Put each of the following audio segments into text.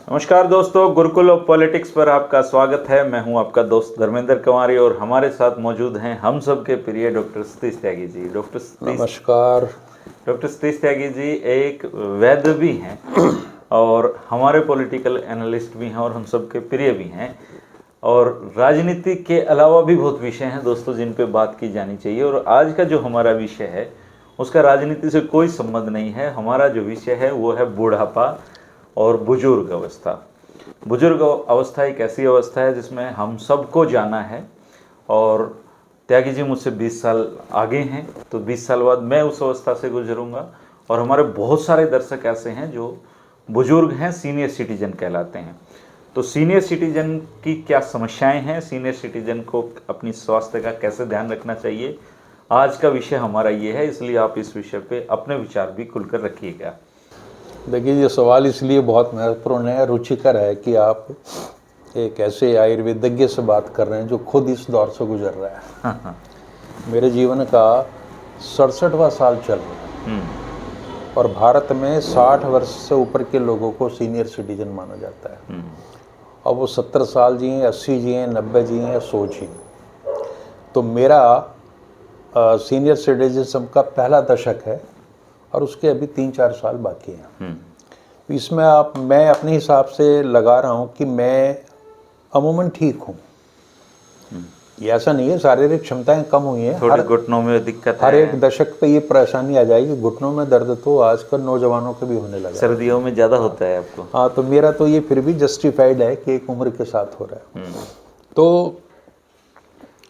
नमस्कार दोस्तों, Gurukul of politics पर आपका स्वागत है। मैं हूं आपका दोस्त धर्मेंद्र कुमारी और हमारे साथ मौजूद हैं हम सबके प्रिय डॉक्टर सतीश त्यागी जी। नमस्कार। डॉक्टर सतीश त्यागी जी एक वैद्य भी हैं और हमारे पॉलिटिकल एनालिस्ट भी हैं और हम सबके प्रिय भी हैं। और राजनीति के अलावा भी बहुत विषय हैं दोस्तों जिन पे बात की जानी चाहिए। और आज का जो हमारा विषय है उसका राजनीति से कोई संबंध नहीं है। हमारा जो विषय है वो है बुढ़ापा और बुजुर्ग अवस्था। बुजुर्ग अवस्था एक ऐसी अवस्था है जिसमें हम सबको जाना है। और त्यागी जी मुझसे 20 साल आगे हैं, तो 20 साल बाद मैं उस अवस्था से गुजरूंगा। और हमारे बहुत सारे दर्शक ऐसे हैं जो बुजुर्ग हैं, सीनियर सिटीजन कहलाते हैं। तो सीनियर सिटीजन की क्या समस्याएं हैं, सीनियर सिटीजन को अपनी स्वास्थ्य का कैसे ध्यान रखना चाहिए, आज का विषय हमारा ये है। इसलिए आप इस विषय पे अपने विचार भी खुलकर रखिएगा। देखिए, ये सवाल इसलिए बहुत महत्वपूर्ण है, रुचिकर है कि आप एक ऐसे आयुर्वेदज्ञ से बात कर रहे हैं जो खुद इस दौर से गुजर रहा है। मेरे जीवन का 67वां साल चल रहा है और भारत में 60 वर्ष से ऊपर के लोगों को सीनियर सिटीजन माना जाता है। अब वो 70 साल जिए, 80 जिए, 90 जिए या 100 जिए। तो मेरा सीनियर सिटीजन का पहला दशक है और उसके अभी 3-4 साल बाकी हैं। इसमें मैं अपने हिसाब से लगा रहा हूँ कि मैं अमूमन ठीक हूँ। ये ऐसा नहीं है शारीरिक क्षमताएं कम हुई हैं, थोड़ी घुटनों में दिक्कत हर है। एक दशक पे ये परेशानी आ जाएगी। घुटनों में दर्द तो आजकल नौजवानों के भी होने लगा, सर्दियों में ज़्यादा होता है आपको। हाँ, तो मेरा तो ये फिर भी जस्टिफाइड है कि एक उम्र के साथ हो रहा है। तो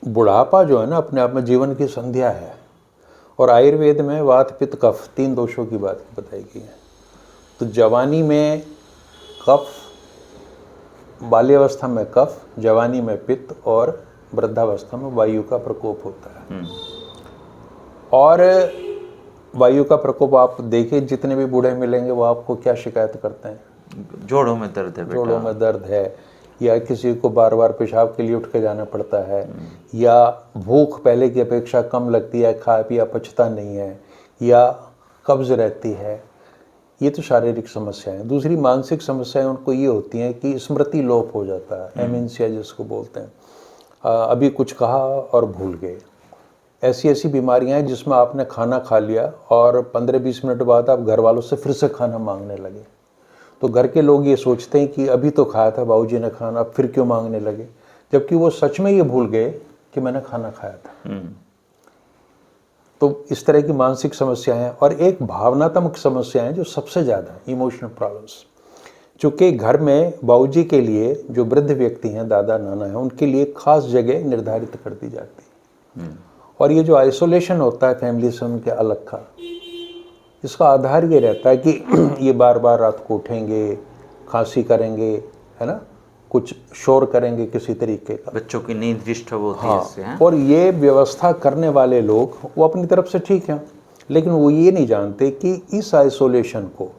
बुढ़ापा जो है ना, अपने आप में जीवन की संध्या है। और आयुर्वेद में वात पित्त कफ 3 दोषों की बात बताई गई है। तो जवानी में कफ, बाल्यावस्था में कफ, जवानी में पित्त और वृद्धावस्था में वायु का प्रकोप होता है। और वायु का प्रकोप आप देखिए, जितने भी बूढ़े मिलेंगे वो आपको क्या शिकायत करते हैं? जोड़ों में दर्द है बेटा। जोड़ों में दर्द है, या किसी को बार बार पेशाब के लिए उठ के जाना पड़ता है, या भूख पहले की अपेक्षा कम लगती है, खा पिया पचता नहीं है, या कब्ज रहती है। ये तो शारीरिक समस्याएं हैं। दूसरी मानसिक समस्याएं उनको ये होती हैं कि स्मृति लोप हो जाता है, एमेंशिया जिसको बोलते हैं। अभी कुछ कहा और भूल गए। ऐसी ऐसी बीमारियां हैं जिसमें आपने खाना खा लिया और 15-20 मिनट बाद आप घर वालों से फिर से खाना मांगने लगे। तो घर के लोग ये सोचते हैं कि अभी तो खाया था बाबूजी ने खाना, अब फिर क्यों मांगने लगे, जबकि वो सच में ये भूल गए कि मैंने खाना खाया था। तो इस तरह की मानसिक समस्याएं हैं। और एक भावनात्मक समस्याएं जो सबसे ज़्यादा, इमोशनल प्रॉब्लम्स। चूँकि घर में बाबूजी के लिए जो वृद्ध व्यक्ति हैं, दादा नाना हैं, उनके लिए खास जगह निर्धारित कर दी जाती है। और ये जो आइसोलेशन होता है फैमिली से उनके अलग का, इसका आधार ये रहता है कि ये बार बार रात को उठेंगे, खांसी करेंगे, है ना, कुछ शोर करेंगे किसी तरीके का, बच्चों की नींद डिस्टर्ब होती है इससे। हाँ? और ये व्यवस्था करने वाले लोग वो अपनी तरफ से ठीक हैं, लेकिन वो ये नहीं जानते कि इस आइसोलेशन को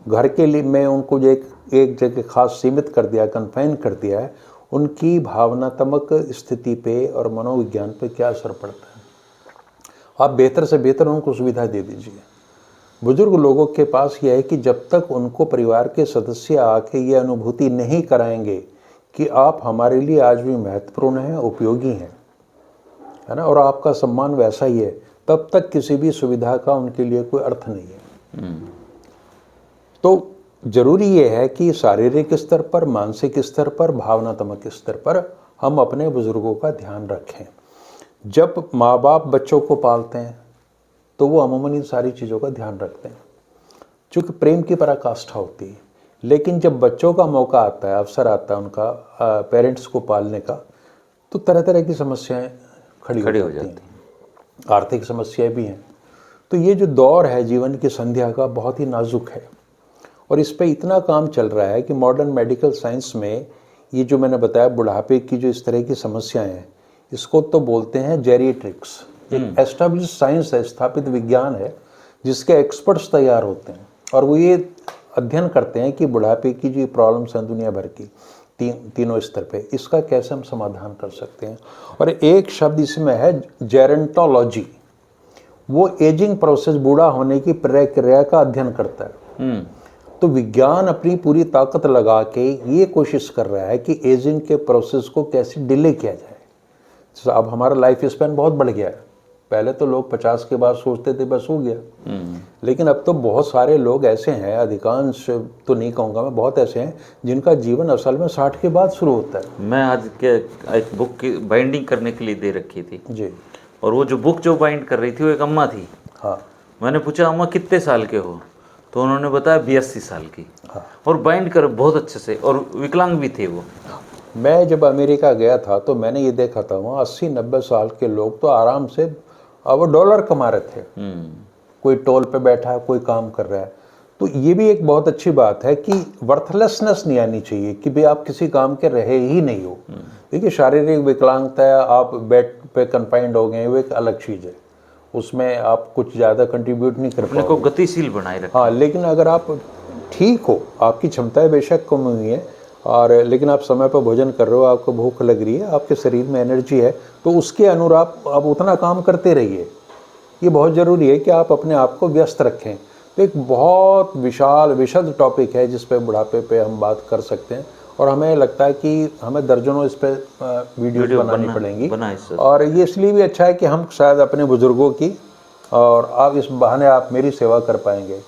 घर के लिए मैं उनको जो एक जगह खास सीमित कर दिया, कन्फाइन कर दिया है, उनकी भावनात्मक स्थिति पे और मनोविज्ञान पे क्या असर पड़ता है। आप बेहतर से बेहतर उनको सुविधा दे दीजिए। बुजुर्ग लोगों के पास यह है कि जब तक उनको परिवार के सदस्य आके ये अनुभूति नहीं कराएंगे कि आप हमारे लिए आज भी महत्वपूर्ण हैं, उपयोगी हैं, है ना, और आपका सम्मान वैसा ही है, तब तक किसी भी सुविधा का उनके लिए कोई अर्थ नहीं है। तो जरूरी ये है कि शारीरिक स्तर पर, मानसिक स्तर पर, भावनात्मक स्तर पर हम अपने बुजुर्गों का ध्यान रखें। जब माँ बाप बच्चों को पालते हैं तो वो अमूमन इन सारी चीज़ों का ध्यान रखते हैं, चूँकि प्रेम की पराकाष्ठा होती है। लेकिन जब बच्चों का मौका आता है, अवसर आता है उनका पेरेंट्स को पालने का, तो तरह तरह की समस्याएं खड़ी हो जाती हैं। आर्थिक समस्याएं भी हैं। तो ये जो दौर है जीवन की संध्या का, बहुत ही नाजुक है। और इस पे इतना काम चल रहा है कि मॉडर्न मेडिकल साइंस में ये जो मैंने बताया बुढ़ापे की जो इस तरह की समस्याएं हैं, इसको तो बोलते हैं जेरिएट्रिक्स। एक एस्टैब्लिश साइंस है, स्थापित विज्ञान है, जिसके एक्सपर्ट्स तैयार होते हैं और वो ये अध्ययन करते हैं कि बुढ़ापे की जो प्रॉब्लम्स हैं दुनिया भर की तीनों स्तर पे, इसका कैसे हम समाधान कर सकते हैं। और एक शब्द इसमें है जेरेंटोलॉजी। वो एजिंग प्रोसेस, बूढ़ा होने की प्रक्रिया का अध्ययन करता है। तो तो विज्ञान अपनी पूरी ताकत लगा के ये कोशिश कर रहा है कि एजिंग के प्रोसेस को कैसे डिले किया जाए। तो अब हमारा लाइफ स्पैन बहुत बढ़ गया है। पहले तो लोग 50 के बाद सोचते थे बस हो गया, लेकिन अब तो बहुत सारे लोग ऐसे हैं, अधिकांश तो नहीं कहूँगा मैं, बहुत ऐसे हैं जिनका जीवन असल में 60 के बाद शुरू होता है। मैं आज के एक बुक की बाइंडिंग करने के लिए दे रखी थी जी। और वो जो बुक जो बाइंड कर रही थी वो एक अम्मा थी। हाँ। मैंने पूछा अम्मा कितने साल के हो, तो उन्होंने बताया 82 साल की। हाँ। और बाइंड कर बहुत अच्छे से, और विकलांग भी थे वो। मैं जब अमेरिका गया था तो मैंने ये देखा था वहाँ 80-90 साल के लोग तो आराम से वो डॉलर कमा रहे थे। कोई टोल पे बैठा है, कोई काम कर रहा है। तो ये भी एक बहुत अच्छी बात है कि वर्थलेसनेस नहीं आनी चाहिए कि भाई आप किसी काम के रहे ही नहीं हो। देखिए शारीरिक विकलांगता, आप बेड पे कन्फाइंड हो गए, वो एक अलग चीज़ है, उसमें आप कुछ ज़्यादा कंट्रीब्यूट नहीं कर अपने को गतिशील बनाए रखें। हाँ, लेकिन अगर आप ठीक हो, आपकी क्षमताएं बेशक कम हुई हैं, और लेकिन आप समय पर भोजन कर रहे हो, आपको भूख लग रही है, आपके शरीर में एनर्जी है, तो उसके अनुरूप आप उतना काम करते रहिए। ये बहुत ज़रूरी है कि आप अपने आप को व्यस्त रखें। तो एक बहुत विशाल विशद टॉपिक है जिस पे बुढ़ापे पे हम बात कर सकते हैं, और हमें लगता है कि हमें दर्जनों इस पर वीडियो बनानी पड़ेंगी। और ये इसलिए भी अच्छा है कि हम शायद अपने बुज़ुर्गों की, और आप इस बहाने आप मेरी सेवा कर पाएंगे।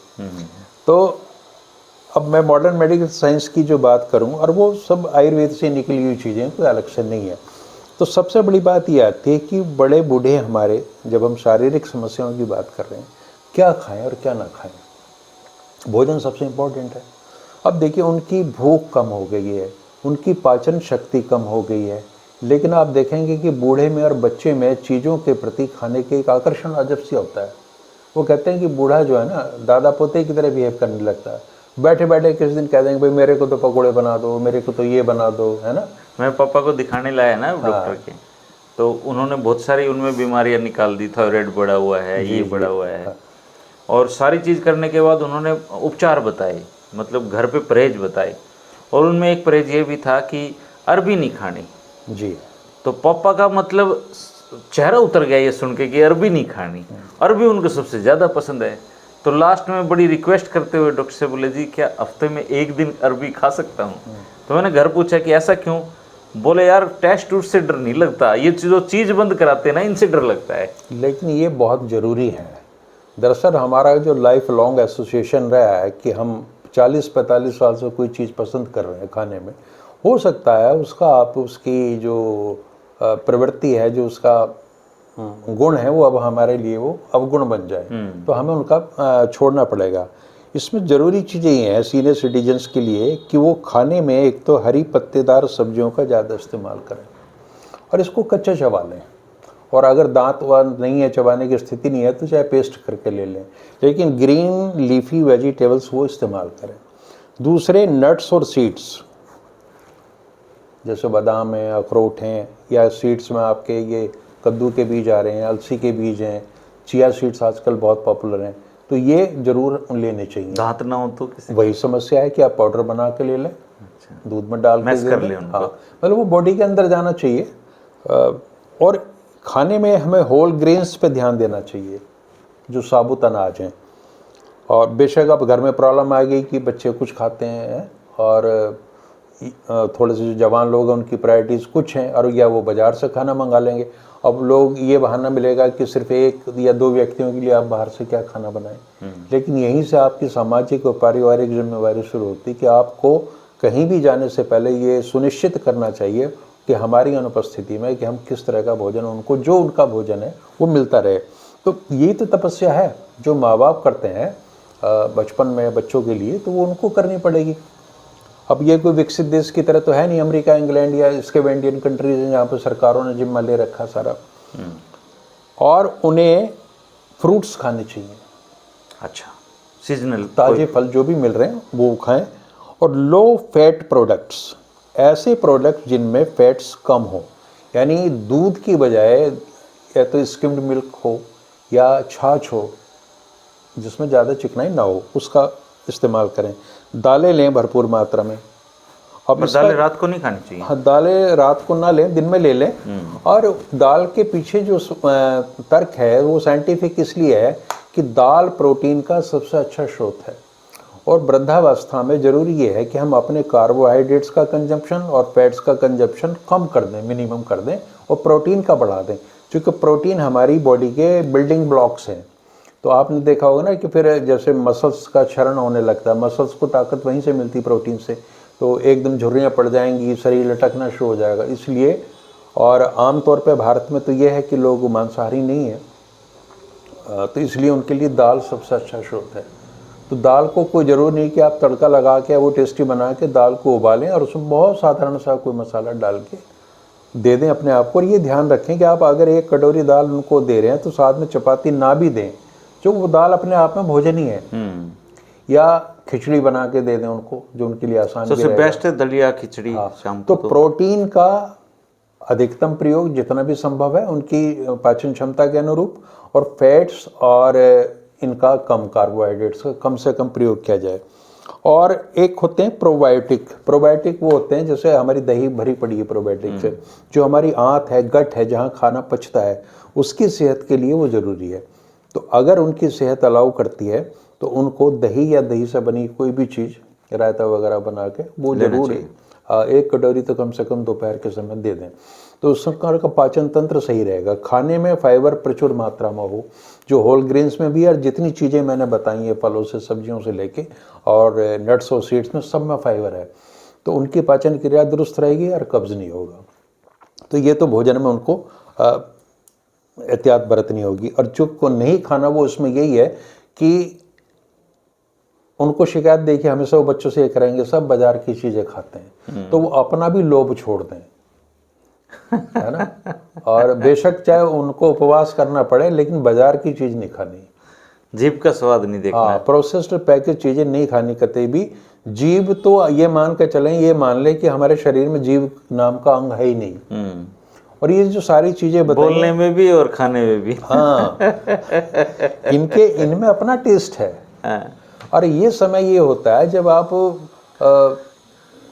तो अब मैं मॉडर्न मेडिकल साइंस की जो बात करूं, और वो सब आयुर्वेद से निकली हुई चीज़ें, कोई अलग से नहीं है। तो सबसे बड़ी बात यह आती है कि बड़े बूढ़े हमारे, जब हम शारीरिक समस्याओं की बात कर रहे हैं, क्या खाएं और क्या ना खाएं, भोजन सबसे इम्पोर्टेंट है। अब देखिए उनकी भूख कम हो गई है, उनकी पाचन शक्ति कम हो गई है, लेकिन आप देखेंगे कि बूढ़े में और बच्चे में चीज़ों के प्रति खाने के एक आकर्षण अजब सी होता है। वो कहते हैं कि बूढ़ा जो है ना, दादा पोते की तरह बिहेव करने लगता है। बैठे बैठे किसी दिन कह देंगे भाई मेरे को तो पकौड़े बना दो, मेरे को तो ये बना दो, है ना। मैं पापा को दिखाने लाया ना डॉक्टर के, तो उन्होंने बहुत सारी उनमें बीमारियां निकाल दी, थायराइड बढ़ा हुआ है, ये बढ़ा हुआ है, और सारी चीज़ करने के बाद उन्होंने उपचार बताए, मतलब घर पे परहेज बताए, और उनमें एक परहेज ये भी था कि अरबी नहीं खानी। जी। तो पापा का मतलब चेहरा उतर गया ये सुन के कि अरबी नहीं खानी, अरबी उनको सबसे ज़्यादा पसंद है। तो लास्ट में बड़ी रिक्वेस्ट करते हुए डॉक्टर से बोले जी क्या हफ्ते में एक दिन अरबी खा सकता हूँ। तो मैंने घर पूछा कि ऐसा क्यों, बोले यार टेस्ट टूस्ट से डर नहीं लगता, ये जो चीज़ बंद कराते हैं ना इनसे डर लगता है। लेकिन ये बहुत ज़रूरी है। दरअसल हमारा जो लाइफ लॉन्ग एसोसिएशन रहा है कि हम 40-45 साल से कोई चीज़ पसंद कर रहे हैं खाने में, हो सकता है उसका आप उसकी जो प्रवृत्ति है, जो उसका गुण है, वो अब हमारे लिए वो अवगुण बन जाए, तो हमें उनका छोड़ना पड़ेगा। इसमें ज़रूरी चीज़ें ये हैं सीनियर सिटीजन्स के लिए कि वो खाने में एक तो हरी पत्तेदार सब्जियों का ज़्यादा इस्तेमाल करें, और इसको कच्चा चबा लें, और अगर दांत वांत नहीं है, चबाने की स्थिति नहीं है, तो चाहे पेस्ट करके ले लें, लेकिन ग्रीन लीफी वेजिटेबल्स वो इस्तेमाल करें। दूसरे नट्स और सीड्स, जैसे बादाम हैं, अखरोट हैं, या सीड्स में आपके ये कद्दू के बीज आ रहे हैं, अलसी के बीज हैं, चिया सीड्स आजकल बहुत पॉपुलर हैं, तो ये जरूर लेने चाहिए। दांत ना हो तो वही समस्या है कि आप पाउडर बना के ले लें, दूध में डाल के कर लें। हाँ, मतलब वो बॉडी के अंदर जाना चाहिए। और खाने में हमें होल ग्रेन्स पे ध्यान देना चाहिए, जो साबुत अनाज हैं। और बेशक अब घर में प्रॉब्लम आ गई कि बच्चे कुछ खाते हैं और थोड़े से जो जवान लोग हैं उनकी प्रायोरिटीज़ कुछ हैं, और या वो बाज़ार से खाना मंगा लेंगे। अब लोग ये बहाना मिलेगा कि सिर्फ 1 या 2 व्यक्तियों के लिए आप बाहर से क्या खाना बनाएं, लेकिन यहीं से आपकी सामाजिक और पारिवारिक जिम्मेवारी शुरू होती है कि आपको कहीं भी जाने से पहले ये सुनिश्चित करना चाहिए कि हमारी अनुपस्थिति में कि हम किस तरह का भोजन उनको, जो उनका भोजन है वो मिलता रहे। तो यही तो तपस्या है जो माँ बाप करते हैं बचपन में बच्चों के लिए, तो वो उनको करनी पड़ेगी। अब ये कोई विकसित देश की तरह तो है नहीं, अमेरिका, इंग्लैंड या स्कैंडिनेवियन कंट्रीज हैं जहाँ पर सरकारों ने जिम्मा ले रखा सारा। और उन्हें फ्रूट्स खाने चाहिए, अच्छा सीजनल ताज़े फल जो भी मिल रहे हैं वो खाएं, और लो फैट प्रोडक्ट्स, ऐसे प्रोडक्ट जिनमें फैट्स कम हो, यानी दूध की बजाय या तो स्किम्ड मिल्क हो या छाछ हो जिसमें ज़्यादा चिकनाई ना हो, उसका इस्तेमाल करें। दालें लें भरपूर मात्रा में। अब दालें रात को नहीं खानी चाहिए। हाँ, दालें रात को ना लें, दिन में ले लें। और दाल के पीछे जो तर्क है वो साइंटिफिक इसलिए है कि दाल प्रोटीन का सबसे अच्छा स्रोत है, और वृद्धावस्था में ज़रूरी ये है कि हम अपने कार्बोहाइड्रेट्स का कंजम्पशन और फैट्स का कंजम्पशन कम कर दें, मिनिमम कर दें, और प्रोटीन का बढ़ा दें, क्योंकि प्रोटीन हमारी बॉडी के बिल्डिंग ब्लॉक्स हैं। तो आपने देखा होगा ना कि फिर जैसे मसल्स का क्षरण होने लगता है, मसल्स को ताकत वहीं से मिलती प्रोटीन से, तो एकदम झुर्रियाँ पड़ जाएंगी, शरीर लटकना शुरू हो जाएगा। इसलिए, और आमतौर पे भारत में तो ये है कि लोग मांसाहारी नहीं है, तो इसलिए उनके लिए दाल सबसे अच्छा स्रोत है। तो दाल को कोई ज़रूर नहीं कि आप तड़का लगा के वो टेस्टी बना के दाल को उबालें और उसमें बहुत साधारण सा कोई मसाला डाल के दे दें अपने आप को। और ये ध्यान रखें कि आप अगर 1 कटोरी दाल उनको दे रहे हैं तो साथ में चपाती ना भी दें, जो वो दाल अपने आप में भोजन ही है, या खिचड़ी बना के दे दें उनको, जो उनके लिए आसान सबसे बेस्ट है दलिया खिचड़ी शाम को। तो प्रोटीन का अधिकतम प्रयोग जितना भी संभव है उनकी पाचन क्षमता के अनुरूप, और फैट्स और इनका कम, कार्बोहाइड्रेट्स का कम से कम प्रयोग किया जाए। और एक होते हैं प्रोबायोटिक। प्रोबायोटिक वो होते हैं, जैसे हमारी दही भरी पड़ी है प्रोबायोटिक से, जो हमारी आंत है, गट है, जहाँ खाना पचता है, उसकी सेहत के लिए वो ज़रूरी है। तो अगर उनकी सेहत अलाउ करती है तो उनको दही या दही से बनी कोई भी चीज़, रायता वगैरह बना के वो जरूर 1 कटोरी तो कम से कम दोपहर के समय दे दें, तो उस प्रकार का पाचन तंत्र सही रहेगा। खाने में फाइबर प्रचुर मात्रा में हो, जो होल ग्रेन्स में भी, और जितनी चीज़ें मैंने बताई हैं, फलों से, सब्जियों से लेके और नट्स और सीड्स में, सब में फाइबर है, तो उनकी पाचन क्रिया दुरुस्त रहेगी और कब्ज नहीं होगा। तो ये तो भोजन में उनको एहतियात बरतनी होगी। और जो को नहीं खाना, वो उसमें यही है कि उनको शिकायत देखिए, हमेशा वो बच्चों से ये करेंगे, सब बाजार की चीज़ें खाते हैं, तो वो अपना भी लोभ छोड़ दें, है ना। और बेशक चाहे उनको उपवास करना पड़े, लेकिन बाजार की चीज़ नहीं खानी, जीभ का स्वाद नहीं देखना। हाँ, प्रोसेस्ड पैकेज चीज़ें नहीं खानी कतई भी। जीभ तो ये मान के चलें, ये मान लें कि हमारे शरीर में जीभ नाम का अंग है ही नहीं। और ये जो सारी चीज़ें बोलने में भी और खाने में भी, हाँ, इनमें अपना टेस्ट है। और ये समय ये होता है जब आप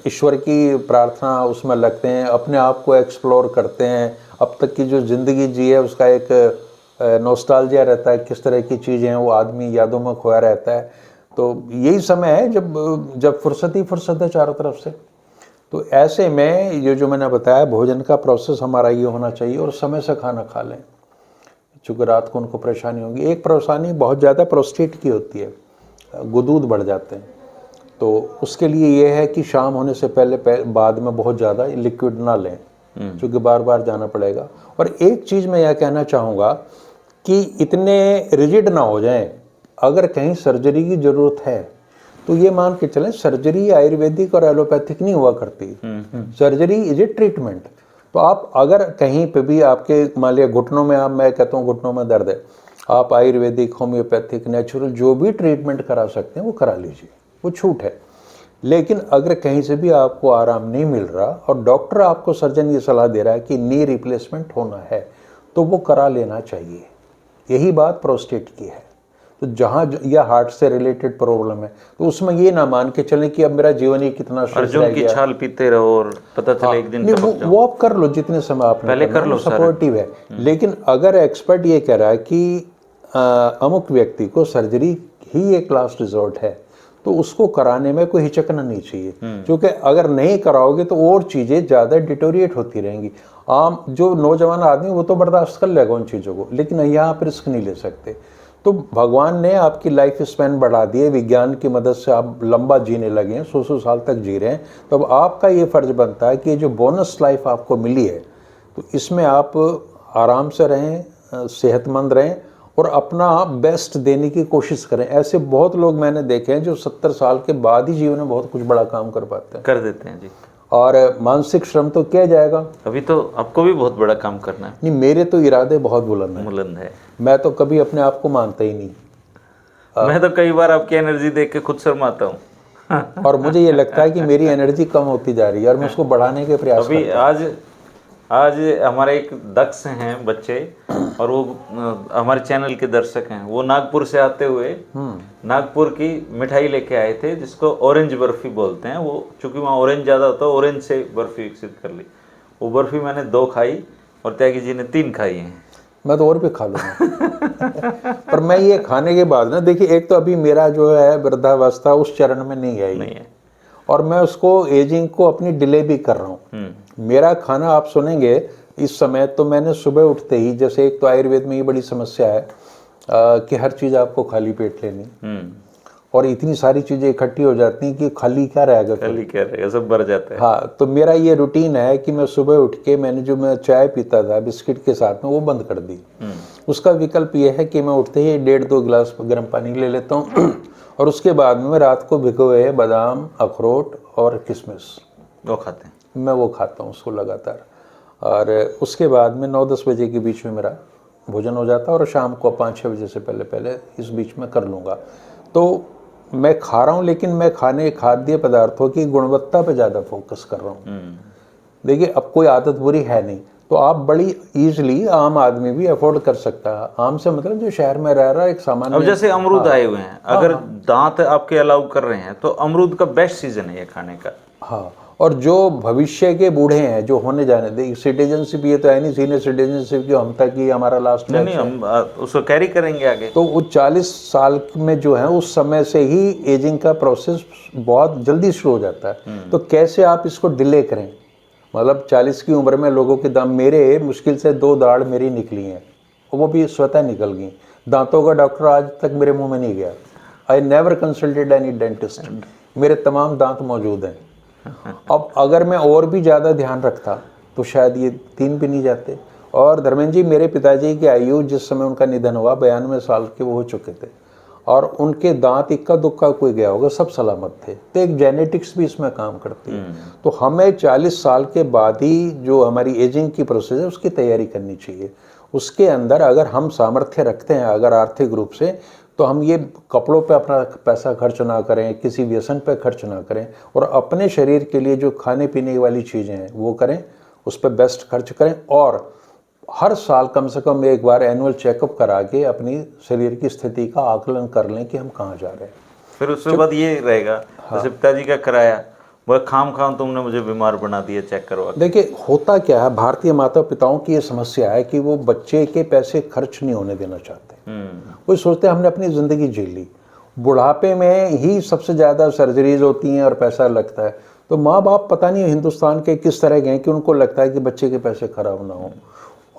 ईश्वर की प्रार्थना उसमें लगते हैं, अपने आप को एक्सप्लोर करते हैं, अब तक की जो ज़िंदगी जी है उसका एक नॉस्टैल्जिया रहता है, किस तरह की चीज़ें हैं वो आदमी यादों में खोया रहता है। तो यही समय है जब फुर्सत ही फुर्सत है चारों तरफ से। तो ऐसे में ये जो मैंने बताया, भोजन का प्रोसेस हमारा ये होना चाहिए, और समय से खाना खा लें, चूँकि रात को उनको परेशानी होगी। एक परेशानी बहुत ज़्यादा प्रोस्टेट की होती है, गुदूद बढ़ जाते हैं, तो उसके लिए ये है कि शाम होने से पहले बाद में बहुत ज़्यादा लिक्विड ना लें, क्योंकि बार बार जाना पड़ेगा। और एक चीज़ मैं यह कहना चाहूँगा कि इतने रिजिड ना हो जाएं। अगर कहीं सर्जरी की ज़रूरत है तो ये मान के चलें, सर्जरी आयुर्वेदिक और एलोपैथिक नहीं हुआ करती। Surgery is a treatment. तो आप अगर कहीं पे भी आपके मान लिया घुटनों में, मैं कहता हूँ घुटनों में दर्द है, आप आयुर्वेदिक, होम्योपैथिक, नेचुरल जो भी ट्रीटमेंट करा सकते हैं वो करा लीजिए, वो छूट है। लेकिन अगर कहीं से भी आपको आराम नहीं मिल रहा और डॉक्टर आपको, सर्जन ये सलाह दे रहा है कि नी रिप्लेसमेंट होना है, तो वो करा लेना चाहिए। यही बात प्रोस्टेट की है। तो जहाँ या हार्ट से रिलेटेड प्रॉब्लम है, तो उसमें ये ना मान के चलें कि अब मेरा जीवन ही कितना शुष्क रह गया, छाल पीते रहो और पता चले एक दिन वो आप कर लो, जितने समय आपने पहले कर लो, सपोर्टिव है। लेकिन अगर एक्सपर्ट ये कह रहा है कि अमुक व्यक्ति को सर्जरी ही एक लास्ट रिजॉर्ट है, तो उसको कराने में कोई हिचकना नहीं चाहिए, क्योंकि अगर नहीं कराओगे तो और चीज़ें ज़्यादा डिटोरिएट होती रहेंगी। आम जो नौजवान आदमी वो तो बर्दाश्त कर लेगा उन चीज़ों को, लेकिन यहाँ पर रिस्क नहीं ले सकते। तो भगवान ने आपकी लाइफ स्पैन बढ़ा दी है, विज्ञान की मदद से आप लंबा जीने लगे हैं, 100 साल तक जी रहे हैं। तो अब आपका ये फ़र्ज बनता है कि ये जो बोनस लाइफ आपको मिली है, तो इसमें आप आराम से रहें, सेहतमंद रहें और अपना बेस्ट देने की कोशिश करें। ऐसे बहुत लोग मैंने देखे हैं जो 70 साल के बाद ही जीवन में बहुत कुछ बड़ा काम कर पाते हैं, कर देते हैं जी। और मानसिक श्रम तो किया जाएगा। अभी तो आपको भी बहुत बड़ा काम करना है। नहीं, मेरे तो इरादे बहुत बुलंद है। मैं तो कभी अपने आप को मानता ही नहीं। मैं तो कई बार आपकी एनर्जी देख के खुद शर्माता हूँ। और मुझे ये लगता है कि मेरी एनर्जी कम होती जा रही है और मैं उसको बढ़ाने के प्रयास अभी आज हमारे एक दक्ष हैं बच्चे, और वो हमारे चैनल के दर्शक हैं। वो नागपुर से आते हुए नागपुर की मिठाई लेके आए थे, जिसको ऑरेंज बर्फी बोलते हैं। वो चूंकि वहाँ ऑरेंज ज़्यादा होता है, ऑरेंज से बर्फी विकसित कर ली। वो बर्फी मैंने 2 खाई और त्यागी जी ने 3 खाई हैं। मैं तो और भी खा लूँगा। पर मैं ये खाने के बाद ना, देखिए एक तो अभी मेरा जो है वृद्धावस्था उस चरण में नहीं आई नहीं है। और मैं उसको एजिंग को अपनी डिले भी कर रहा हूँ। मेरा खाना आप सुनेंगे इस समय, तो मैंने सुबह उठते ही, जैसे एक तो आयुर्वेद में ये बड़ी समस्या है कि हर चीज़ आपको खाली पेट लेनी, और इतनी सारी चीज़ें इकट्ठी हो जाती हैं कि खाली क्या रहेगा, खाली क्या रहेगा, सब भर जाता है। हाँ, तो मेरा ये रूटीन है कि मैं सुबह उठ के मैं चाय पीता था बिस्किट के साथ में, वो बंद कर दी। उसका विकल्प ये है कि मैं उठते ही 1.5-2 गिलास गर्म पानी ले लेता हूँ और उसके बाद में मैं रात को भिगोए बादाम, अखरोट और किशमिश वो खाते हैं। मैं वो खाता हूँ उसको लगातार, और उसके बाद में 9-10 बजे के बीच में मेरा भोजन हो जाता है, और शाम को 5-6 बजे से पहले पहले इस बीच में कर लूँगा। तो मैं खा रहा हूँ, लेकिन मैं खाद्य पदार्थों की गुणवत्ता पे ज़्यादा फोकस कर रहा हूँ। देखिए अब कोई आदत बुरी है नहीं, तो आप बड़ी ईजिली, आम आदमी भी अफोर्ड कर सकता है। आम से मतलब जो शहर में रह रहा है, एक सामान्य। अब जैसे अमरूद आए हुए हैं, अगर दांत आपके अलाउ कर रहे हैं तो अमरूद का बेस्ट सीजन है ये खाने का। हाँ, और जो भविष्य के बूढ़े हैं जो होने जाने, देखिए सिटीजनशिप ये तो है नहीं, सीनियर सिटीजनशिप जो हम तक ही हमारा लास्ट में, नहीं हम उसको कैरी करेंगे आगे। तो वो 40 साल में जो है उस समय से ही एजिंग का प्रोसेस बहुत जल्दी शुरू हो जाता है। तो कैसे आप इसको डिले करें, मतलब 40 की उम्र में लोगों के दांत, मेरे मुश्किल से 2 दाढ़ मेरी निकली हैं, वो भी स्वतः निकल गई। दांतों का डॉक्टर आज तक मेरे मुंह में नहीं गया। I never consulted any dentist. मेरे तमाम दांत मौजूद हैं। अब अगर मैं और भी ज़्यादा ध्यान रखता तो शायद ये 3 भी नहीं जाते। और धर्मेंद्र जी, मेरे पिताजी की आयु जिस समय उनका निधन हुआ 92 साल के वो हो चुके थे, और उनके दांत इक्का दुक्का कोई गया होगा, सब सलामत थे। तो एक जेनेटिक्स भी इसमें काम करती है। तो हमें 40 साल के बाद ही जो हमारी एजिंग की प्रोसेस है उसकी तैयारी करनी चाहिए। उसके अंदर अगर हम सामर्थ्य रखते हैं, अगर आर्थिक रूप से, तो हम ये कपड़ों पे अपना पैसा खर्च ना करें, किसी व्यसन पे खर्च ना करें, और अपने शरीर के लिए जो खाने पीने वाली चीज़ें हैं वो करें, उस पर बेस्ट खर्च करें, और हर साल कम से कम एक बार एनुअल चेकअप करा के अपनी शरीर की स्थिति का आकलन कर लें कि हम कहाँ जा रहे हैं। फिर उसके बाद ये रहेगा, जैसे पिताजी का कराया, वह खाम तुमने मुझे बीमार बना दिया चेक करवा के। देखिए होता क्या है, भारतीय माता पिताओं की ये समस्या है कि वो बच्चे के पैसे खर्च नहीं होने देना चाहते। वो सोचते हैं हमने अपनी ज़िंदगी जी ली, बुढ़ापे में ही सबसे ज़्यादा सर्जरीज होती हैं और पैसा लगता है। तो माँ बाप पता नहीं हिंदुस्तान के किस तरह के हैं कि उनको लगता है कि बच्चे के पैसे खराब ना हो,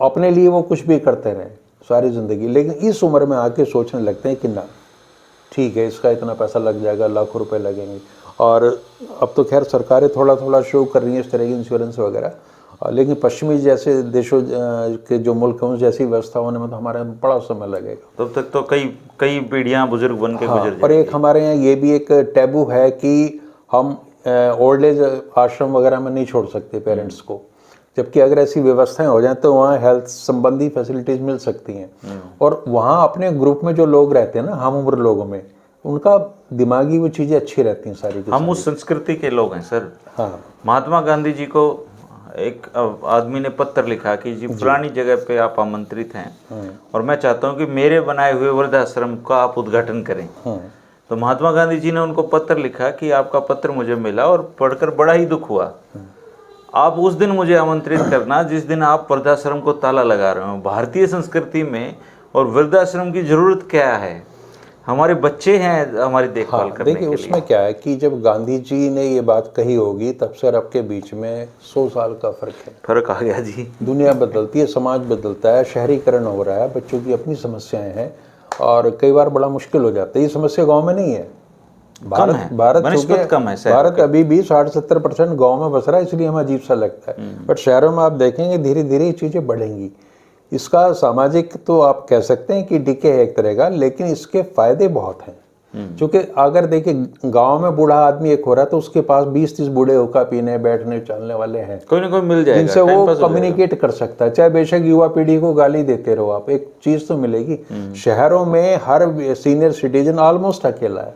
अपने लिए वो कुछ भी करते रहें सारी ज़िंदगी, लेकिन इस उम्र में आके सोचने लगते हैं कि ना ठीक है, इसका इतना पैसा लग जाएगा, लाखों रुपए लगेंगे। और अब तो खैर सरकारें थोड़ा थोड़ा शो कर रही हैं इस तरह की इंश्योरेंस वगैरह, लेकिन पश्चिमी जैसे देशों के जो मुल्क हैं उस जैसी व्यवस्था होने में तो हमारे यहाँ बड़ा समय लगेगा। तब तक तो कई पीढ़ियां बुजुर्ग बन के गुजर जाएंगी। और एक हमारे यहाँ ये भी एक टैबू है कि हम ओल्ड एज आश्रम वगैरह में नहीं छोड़ सकते पेरेंट्स को, जबकि अगर ऐसी व्यवस्थाएं हो जाएं तो वहाँ हेल्थ संबंधी फैसिलिटीज़ मिल सकती हैं। और वहाँ अपने ग्रुप में जो लोग रहते हैं ना, हम उम्र लोगों में, उनका दिमागी वो चीज़ें अच्छी रहती हैं सारी। हम उस संस्कृति के लोग हैं सर। हाँ, महात्मा गांधी जी को एक आदमी ने पत्र लिखा कि जी पुरानी जगह पे आप आमंत्रित हैं और मैं चाहता हूँ कि मेरे बनाए हुए वृद्धाश्रम का आप उद्घाटन करें। तो महात्मा गांधी जी ने उनको पत्र लिखा कि आपका पत्र मुझे मिला और पढ़कर बड़ा ही दुख हुआ। आप उस दिन मुझे आमंत्रित करना जिस दिन आप वृद्धाश्रम को ताला लगा रहे हो। भारतीय संस्कृति में और वृद्धाश्रम की जरूरत क्या है, हमारे बच्चे हैं हमारी देखभाल करने के लिए। देखिए उसमें क्या है कि जब गांधी जी ने ये बात कही होगी तब से अब के बीच में 100 साल का फर्क आ गया जी। दुनिया बदलती है, समाज बदलता है, शहरीकरण हो रहा है, बच्चों की अपनी समस्याएं हैं, और कई बार बड़ा मुश्किल हो जाता है। ये समस्या गाँव में नहीं है। भारत अभी भी 60-70% गाँव में बस रहा है, इसलिए हमें अजीब सा लगता है। बट शहरों में आप देखेंगे धीरे धीरे ये चीज़ें बढ़ेंगी। इसका सामाजिक तो आप कह सकते हैं कि डिके है एक तरह का, लेकिन इसके फायदे बहुत हैं। क्योंकि अगर देखिए गांव में बूढ़ा आदमी एक हो रहा है तो उसके पास 20-30 बूढ़े होका पीने बैठने चलने वाले हैं, कोई ना कोई मिल जाएगा जिनसे वो कम्युनिकेट कर सकता है। चाहे बेशक युवा पीढ़ी को गाली देते रहो आप, एक चीज़ तो मिलेगी। शहरों में हर सीनियर सिटीजन ऑलमोस्ट अकेला है।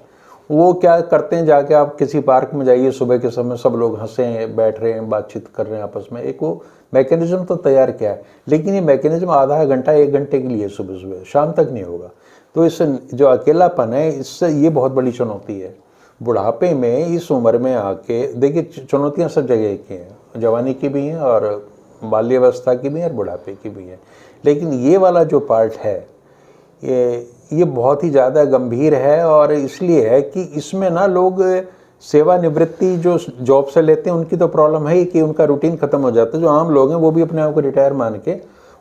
वो क्या करते हैं, जाके आप किसी पार्क में जाइए, सुबह के समय सब लोग हंसे हैं, बैठ रहे हैं, बातचीत कर रहे हैं आपस में। एक वो मैकेनिज्म तो तैयार किया है, लेकिन ये मैकेनिज्म आधा घंटा 1 घंटे के लिए सुबह सुबह, शाम तक नहीं होगा। तो इस जो अकेलापन है, इससे ये बहुत बड़ी चुनौती है। बुढ़ापे में इस उम्र में आके देखिए, चुनौतियाँ सब जगह की हैं, जवानी की भी हैं और बाल्यावस्था की भी है और बुढ़ापे की भी है। लेकिन ये वाला जो पार्ट है ये बहुत ही ज़्यादा गंभीर है, और इसलिए है कि इसमें ना लोग सेवानिवृत्ति जो जॉब से लेते हैं उनकी तो प्रॉब्लम है ही कि उनका रूटीन ख़त्म हो जाता है। जो आम लोग हैं वो भी अपने आप को रिटायर मान के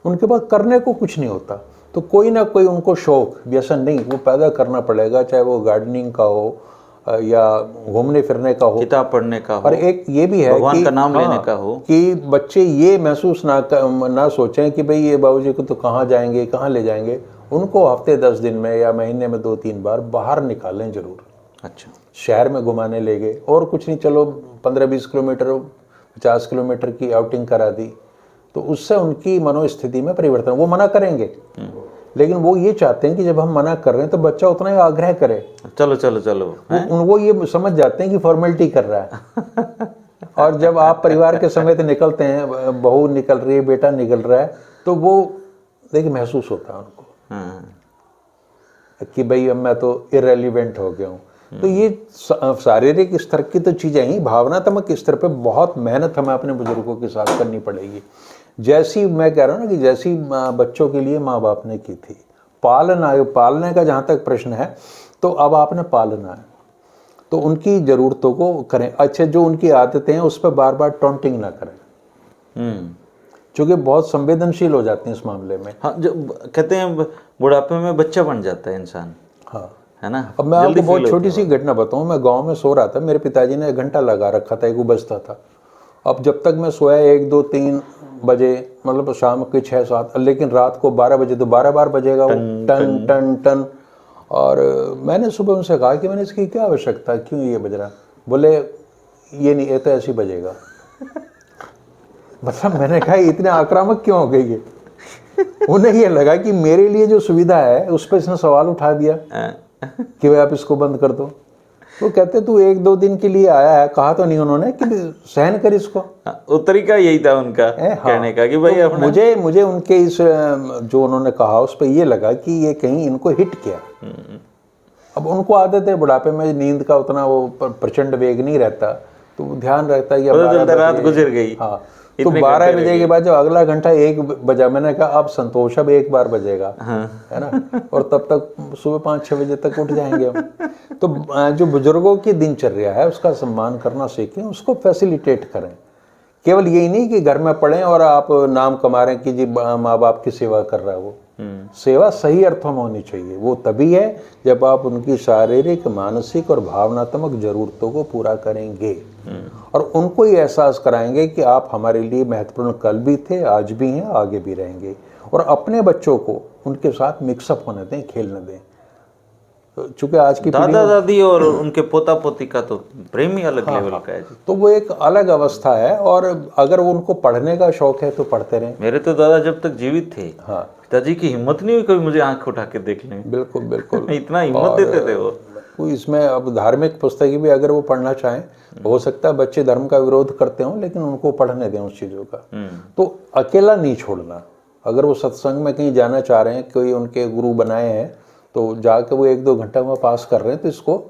उनके पास करने को कुछ नहीं होता, तो कोई ना कोई उनको शौक व्यसन नहीं वो पैदा करना पड़ेगा, चाहे वो गार्डनिंग का हो या घूमने फिरने का हो, किताब पढ़ने का हो, और एक ये भी है भगवान कि का नाम लेने का हो, कि बच्चे ये महसूस ना सोचें कि भाई ये बाबूजी को तो कहाँ जाएंगे, कहाँ ले जाएंगे। उनको हफ्ते 10 दिन में या महीने में 2-3 बार बाहर निकालें जरूर। अच्छा, शहर में घुमाने ले गए, और कुछ नहीं, चलो 15-20 किलोमीटर 50 किलोमीटर की आउटिंग करा दी, तो उससे उनकी मनोस्थिति में परिवर्तन। वो मना करेंगे, लेकिन वो ये चाहते हैं कि जब हम मना कर रहे हैं तो बच्चा उतना ही आग्रह करे, चलो चलो चलो। वो ये समझ जाते हैं कि फॉर्मेलिटी कर रहा है। और जब आप परिवार के समेत निकलते हैं, बहू निकल रही है, बेटा निकल रहा है, तो वो देखिए महसूस होता है उनको कि भाई अब मैं तो इररिलेवेंट हो गया हूँ। तो ये शारीरिक स्तर की तो चीज़ें ही, भावनात्मक स्तर पे बहुत मेहनत हमें अपने बुजुर्गों के साथ करनी पड़ेगी। जैसी मैं कह रहा हूँ ना कि जैसी बच्चों के लिए माँ बाप ने की थी, पालने का जहाँ तक प्रश्न है, तो अब आपने पालना है तो उनकी ज़रूरतों को करें। अच्छा, जो उनकी आदतें हैं उस पर बार बार टॉन्टिंग ना करें, क्योंकि बहुत संवेदनशील हो जाते हैं इस मामले में। हाँ, जो कहते हैं बुढ़ापे में बच्चा बन जाता है इंसान, हाँ, है ना। अब मैं आपको बहुत छोटी सी घटना बताऊं। मैं गांव में सो रहा था, मेरे पिताजी ने घंटा लगा रखा था, एक बजता था। अब जब तक मैं सोया 1, 2, 3 बजे, मतलब शाम के 6, 7, लेकिन रात को 12 बजे तो 12 बार बजेगा वो, टन टन टन। और मैंने सुबह उनसे कहा कि मैंने इसकी क्या आवश्यकता, क्यों ये बज रहा? बोले ये नहीं, ये तो ऐसे ही बजेगा। मतलब मैंने कहा इतने आक्रामक क्यों हो गई है? उन्हें ये लगा कि मेरे लिए जो सुविधा है उस पर इसने सवाल उठा दिया कि भाई आप इसको बंद कर दो। वो कहते तू 1-2 दिन के लिए आया है, कहा तो नहीं उन्होंने कि सहन कर इसको। वो तरीका यही था उनका कहने का कि भाई तो मुझे उनके इस जो उन्होंने कहा उस पर ये लगा कि ये कहीं इनको हिट किया। अब उनको आदत है बुढ़ापे में नींद का उतना वो प्रचंड वेग नहीं रहता, तो ध्यान रहता है कि रात गुजर गई। हाँ, तो 12 बजे के बाद जब अगला घंटा 1 बजा, मैंने कहा अब संतोष अब 1 बार बजेगा, है ना, और तब तक सुबह 5-6 बजे तक उठ जाएंगे हम। तो जो बुजुर्गों की दिनचर्या है उसका सम्मान करना सीखें, उसको फैसिलिटेट करें। केवल यही नहीं कि घर में पढ़ें और आप नाम कमा रहे हैं कि जी माँ बाप की सेवा कर रहा है। वो सेवा सही अर्थों में होनी चाहिए। वो तभी है जब आप उनकी शारीरिक, मानसिक और भावनात्मक जरूरतों को पूरा करेंगे और उनको ये एहसास कराएंगे कि आप हमारे लिए महत्वपूर्ण कल भी थे, आज भी हैं, आगे भी रहेंगे। और अपने बच्चों को उनके साथ मिक्सअप होने दें, खेलने दें। चूंकि आज की दादा दादी और उनके पोता पोती का तो प्रेम ही अलग लेवल का है, तो वो एक अलग अवस्था है। और अगर वो उनको पढ़ने का शौक है तो पढ़ते रहें। मेरे तो दादा जब तक जीवित थे, हाँ, पिताजी की हिम्मत नहीं हुई कभी मुझे आंख उठा के देख लें। बिल्कुल बिल्कुल इतना हिम्मत देते थे वो। इसमें अब धार्मिक पुस्तकें भी अगर वो पढ़ना चाहें, हो सकता है बच्चे धर्म का विरोध करते हों, लेकिन उनको पढ़ने दें उस चीज़ों का। तो अकेला नहीं छोड़ना। अगर वो सत्संग में कहीं जाना चाह रहे हैं, कोई उनके गुरु बनाए हैं, तो जाके वो 1-2 घंटा वहाँ पास कर रहे हैं, तो इसको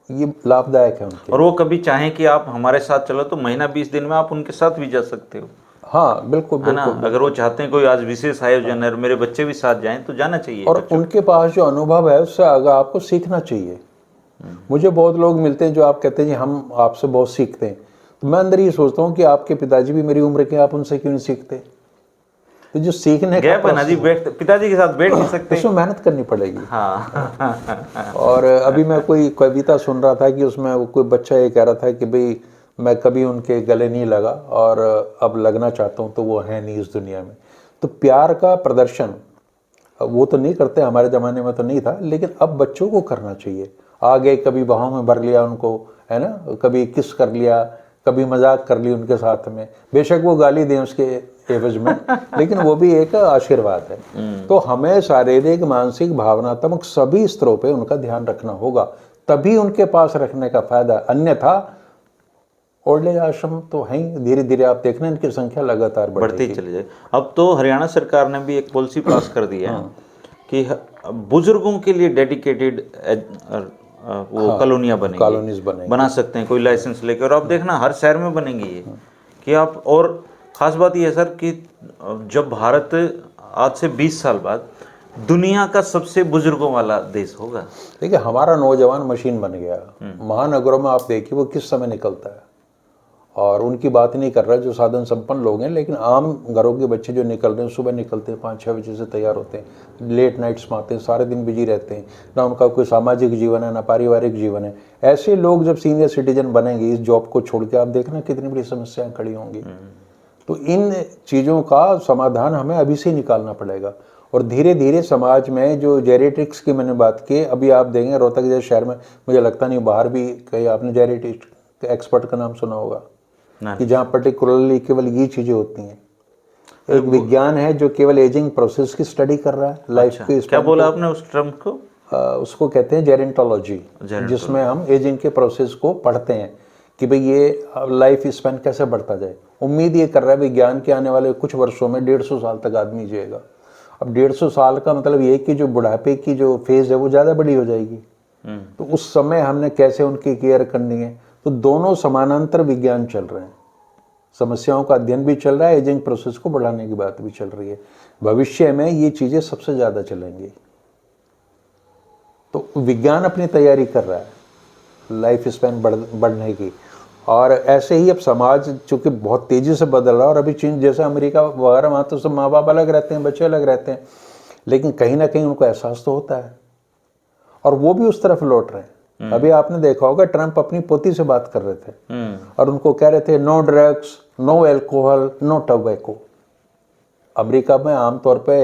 ये लाभदायक है उनके। और वो कभी चाहें कि आप हमारे साथ चलो तो महीना 20 दिन में आप उनके साथ भी जा सकते हो। हाँ, बिल्कुल है ना। अगर वो चाहते हैं कोई आज विशेष आयोजन है और मेरे बच्चे भी साथ जाएं तो जाना चाहिए। और उनके पास जो अनुभव है उससे अगर आपको सीखना चाहिए। मुझे बहुत लोग मिलते हैं जो आप कहते हैं जी हम आपसे बहुत सीखते हैं, तो मैं अंदर ये सोचता हूँ कि आपके पिताजी भी मेरी उम्र के, आप उनसे क्यों नहीं सीखते? तो जो सीखने गैप है ना जी, पिताजी के साथ बैठ नहीं सकते, उसमें मेहनत करनी पड़ेगी। हाँ। और अभी मैं कोई कविता सुन रहा था कि उसमें कोई बच्चा ये कह रहा था कि भाई मैं कभी उनके गले नहीं लगा और अब लगना चाहता हूँ तो वो है नहीं इस दुनिया में। तो प्यार का प्रदर्शन वो तो नहीं करते, हमारे ज़माने में तो नहीं था, लेकिन अब बच्चों को करना चाहिए। आगे कभी बाहों में भर लिया उनको, है ना, कभी किस कर लिया, कभी मजाक कर ली उनके साथ में। बेशक वो गाली दें उसके एवज में, लेकिन वो भी एक आशीर्वाद है। तो हमें शारीरिक, मानसिक, भावनात्मक सभी स्तरों पे उनका ध्यान रखना होगा, तभी उनके पास रखने का फायदा। अन्यथा ओल्ड एज आश्रम तो है ही, धीरे धीरे आप देखना इनकी संख्या लगातार बढ़ती चली जाए। अब तो हरियाणा सरकार ने भी एक पॉलिसी पास कर दी है कि बुजुर्गों के लिए डेडिकेटेड वो कॉलोनियाँ बना सकते हैं, कोई लाइसेंस लेके। और आप देखना हर शहर में बनेंगी ये कि आप। और ख़ास बात ये है सर कि जब भारत आज से 20 साल बाद दुनिया का सबसे बुजुर्गों वाला देश होगा। देखिए हमारा नौजवान मशीन बन गया। महानगरों में आप देखिए वो किस समय निकलता है, और उनकी बात नहीं कर रहा जो साधन संपन्न लोग हैं, लेकिन आम घरों के बच्चे जो निकल रहे हैं, सुबह निकलते हैं 5-6 बजे से तैयार होते हैं, लेट नाइट्स में आते हैं, सारे दिन बिजी रहते हैं, ना उनका कोई सामाजिक जीवन है ना पारिवारिक जीवन है। ऐसे लोग जब सीनियर सिटीजन बनेंगे इस जॉब को छोड़ के, आप देखना कितनी बड़ी समस्याएं खड़ी होंगी। तो इन चीज़ों का समाधान हमें अभी से निकालना पड़ेगा, और धीरे धीरे समाज में जो जेरेट्रिक्स की मैंने बात की, अभी आप देखेंगे रोहतक जैसे शहर में, मुझे लगता नहीं बाहर भी कहीं आपने जेरेट्रिक एक्सपर्ट का नाम सुना होगा, कि जहाँ पर्टिकुलरली केवल ये चीज़ें होती हैं। एक विज्ञान है जो केवल एजिंग प्रोसेस की स्टडी कर रहा है, लाइफ की। क्या बोला आपने उस टर्म को? उसको कहते हैं जेरेंटोलॉजी, जिसमें हम एजिंग के प्रोसेस को पढ़ते हैं कि भाई ये लाइफ स्पैन कैसे बढ़ता जाए। उम्मीद ये कर रहा है विज्ञान के आने वाले कुछ वर्षों में 150 साल तक आदमी जिएगा। अब 150 साल का मतलब ये कि जो बुढ़ापे की जो फेज है वो ज़्यादा बड़ी हो जाएगी, तो उस समय हमने कैसे उनकी केयर करनी है। तो दोनों समानांतर विज्ञान चल रहे हैं, समस्याओं का अध्ययन भी चल रहा है, एजिंग प्रोसेस को बढ़ाने की बात भी चल रही है। भविष्य में ये चीज़ें सबसे ज़्यादा चलेंगी। तो विज्ञान अपनी तैयारी कर रहा है लाइफ स्पैन बढ़ने की, और ऐसे ही अब समाज चूँकि बहुत तेज़ी से बदल रहा है, और अभी चीन जैसे अमेरिका वगैरह वहाँ तो सब माँ बाप अलग रहते हैं, बच्चे अलग रहते हैं, लेकिन कहीं ना कहीं उनको एहसास तो होता है, और वो भी उस तरफ लौट रहे हैं। अभी आपने देखा होगा ट्रंप अपनी पोती से बात कर रहे थे, और उनको कह रहे थे no drugs, no alcohol, no tobacco. America में आमतौर पे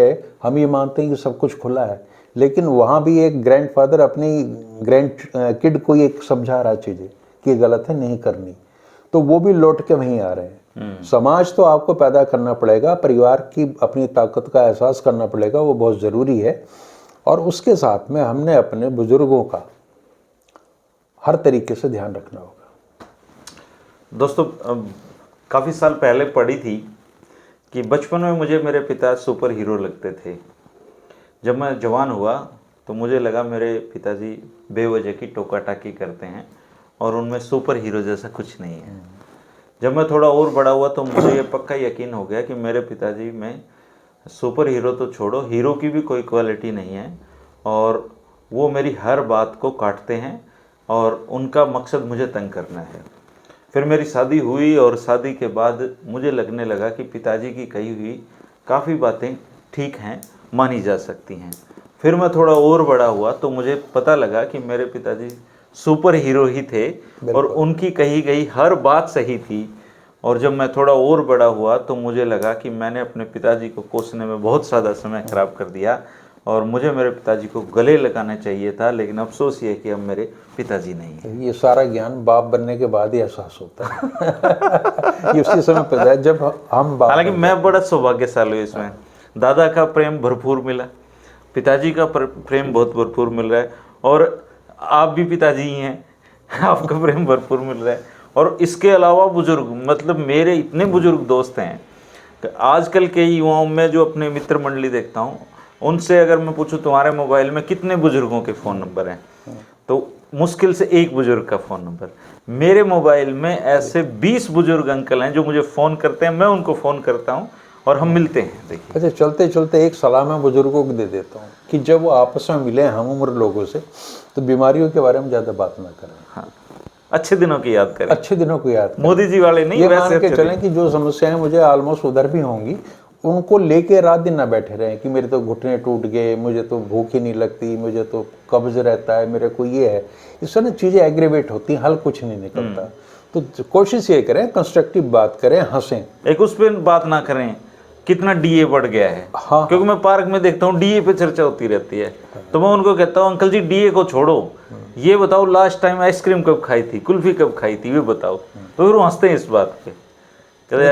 हम ये मानते हैं कि सब कुछ खुला है, लेकिन वहाँ भी एक ग्रैंडफादर अपनी ग्रैंड किड को ये समझा रहा चीज़ें कि गलत है, नहीं करनी। तो वो भी लौट के वहीं आ रहे हैं। समाज तो आपको पैदा करना पड़ेगा, परिवार की अपनी ताकत का एहसास करना पड़ेगा, वो बहुत ज़रूरी है, और उसके साथ में हमने अपने बुजुर्गों का हर तरीके से ध्यान रखना होगा। दोस्तों काफ़ी साल पहले पढ़ी थी कि बचपन में मुझे मेरे पिता सुपर हीरो लगते थे। जब मैं जवान हुआ तो मुझे लगा मेरे पिताजी बेवजह की टोका टाकी करते हैं और उनमें सुपर हीरो जैसा कुछ नहीं है। जब मैं थोड़ा और बड़ा हुआ तो मुझे ये पक्का यकीन हो गया कि मेरे पिताजी में सुपर हीरो तो छोड़ो, हीरो की भी कोई क्वालिटी नहीं है, और वो मेरी हर बात को काटते हैं और उनका मकसद मुझे तंग करना है। फिर मेरी शादी हुई और शादी के बाद मुझे लगने लगा कि पिताजी की कही हुई काफ़ी बातें ठीक हैं, मानी जा सकती हैं। फिर मैं थोड़ा और बड़ा हुआ तो मुझे पता लगा कि मेरे पिताजी सुपर हीरो ही थे और उनकी कही गई हर बात सही थी। और जब मैं थोड़ा और बड़ा हुआ तो मुझे लगा कि मैंने अपने पिताजी को कोसने में बहुत ज़्यादा समय खराब कर दिया और मुझे मेरे पिताजी को गले लगाना चाहिए था, लेकिन अफसोस ये है कि अब मेरे पिताजी नहीं है। ये सारा ज्ञान बाप बनने के बाद ही एहसास होता है। ये उसी समय पता है जब हम बाप। हालांकि मैं बड़ा सौभाग्यशाली हूँ इसमें, दादा का प्रेम भरपूर मिला, पिताजी का प्रेम बहुत भरपूर मिल रहा है, और आप भी पिताजी ही हैं, आपका प्रेम भरपूर मिल रहा है। और इसके अलावा बुजुर्ग, मतलब मेरे इतने बुजुर्ग दोस्त हैं कि आजकल के युवाओं में जो अपने मित्र मंडली देखता हूँ, उनसे अगर मैं पूछूं तुम्हारे मोबाइल में कितने बुजुर्गों के फ़ोन नंबर हैं, तो मुश्किल से एक बुजुर्ग का फ़ोन नंबर। मेरे मोबाइल में ऐसे 20 बुजुर्ग अंकल हैं जो मुझे फ़ोन करते हैं, मैं उनको फ़ोन करता हूँ और हम मिलते हैं। देखिए, अच्छा, चलते चलते एक सलाह मैं बुजुर्गों को दे देता हूँ कि जब वो आपस में मिले हम उम्र लोगों से, तो बीमारियों के बारे में ज़्यादा बात ना करें। हाँ, अच्छे दिनों की याद करें, अच्छे दिनों को याद करें। मोदी जी वाले नहीं, ये वैसे मान के चलें कि जो समस्याएं मुझे ऑलमोस्ट उधर भी होंगी, उनको लेके रात दिन ना बैठे रहें कि मेरे तो घुटने टूट गए, मुझे तो भूख ही नहीं लगती, मुझे तो कब्ज रहता है, मेरे को ये है। इससे ना चीज़ें एग्रेवेट होती हैं, हल कुछ नहीं निकलता। तो कोशिश ये करें, कंस्ट्रक्टिव बात करें, हंसें। एक उस पर बात ना करें कितना डीए बढ़ गया है। हाँ, क्योंकि मैं पार्क में देखता हूँ डीए पे चर्चा होती रहती है, तो मैं उनको कहता हूँ अंकल जी डीए को छोड़ो, ये बताओ लास्ट टाइम आइसक्रीम कब खाई थी, कुल्फी कब खाई थी, ये बताओ। तो फिर वो हंसते हैं इस बात पे।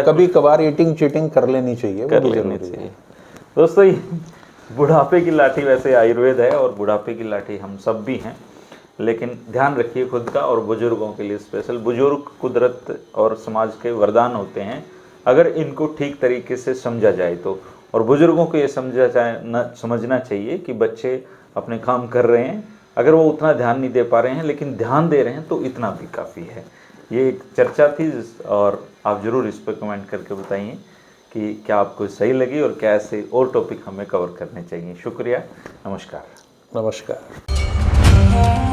कभी कभार ईटिंग चीटिंग कर लेनी चाहिए, कर लेनी चाहिए। दोस्तों, ये बुढ़ापे की लाठी वैसे आयुर्वेद है और बुढ़ापे की लाठी हम सब भी हैं, लेकिन ध्यान रखिए खुद का, और बुजुर्गों के लिए स्पेशल। बुजुर्ग कुदरत और समाज के वरदान होते हैं अगर इनको ठीक तरीके से समझा जाए तो। और बुजुर्गों को ये समझना चाहिए कि बच्चे अपने काम कर रहे हैं, अगर वो उतना ध्यान नहीं दे पा रहे हैं लेकिन ध्यान दे रहे हैं तो इतना भी काफ़ी है। ये एक चर्चा थी और आप ज़रूर इस पर कमेंट करके बताइए कि कि क्या आपको सही लगी और क्या ऐसे और टॉपिक हमें कवर करने चाहिए। शुक्रिया, नमस्कार। नमस्कार।